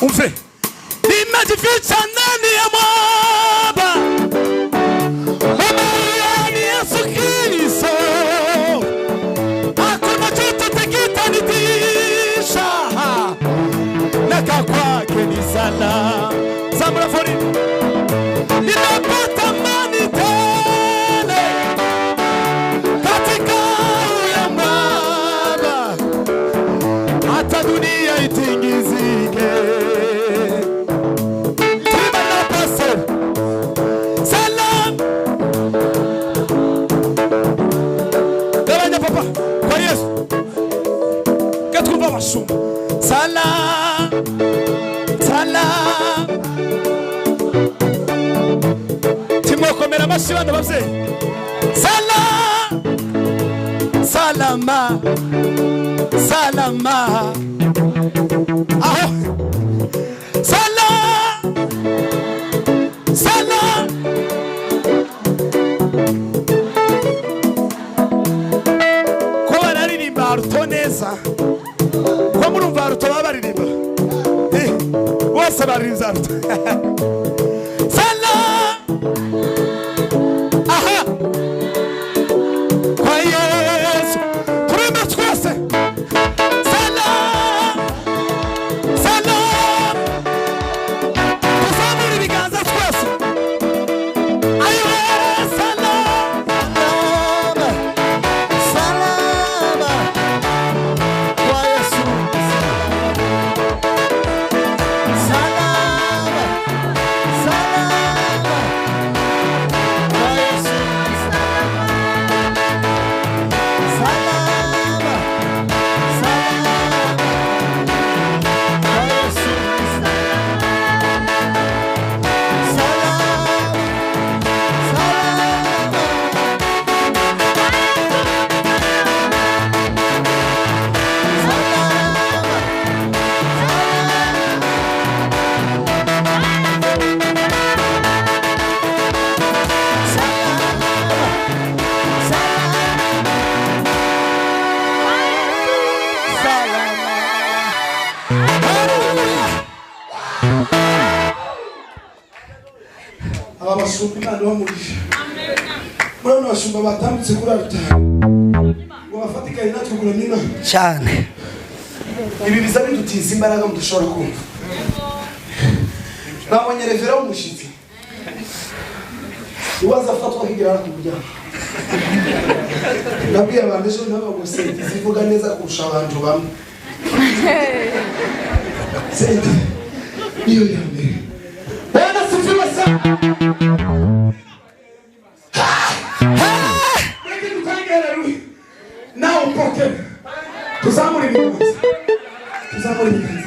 Umfe nimejificha ndani ya mwamba ni Yesu Kristo hakuna chochote kitanitisha nakaa kwake ni salama Zamura fori ninapata amani tele katika ya mwamba hata dunia itingizike Salam, salam. Timokomera mashibano bavye. Salam, salama, salama. Aho. Salam, salam. Ko bararirimba rutoneza. Murumva rutoba baririmba bose baririmba Salam aha kwa Yesu turime twese Salam salam tuzamura ibiganza twese ayo salam salam kwa Yesu abashumba n'abamugisha mwana abashumba batambutse kuri altar ngo bafatika inatwe kuramina cyane ibi biza bidutiza imbaraga mudushobora kumva nabonye revera w'umushitsi uwaza afatwa kigira ku buryo nabwiye abantu ejo n'abagosenti zivuga neza kurusha abantu bamwe sente iyo yambere bana sifiwe sana now pocket tuzamuri ibiganza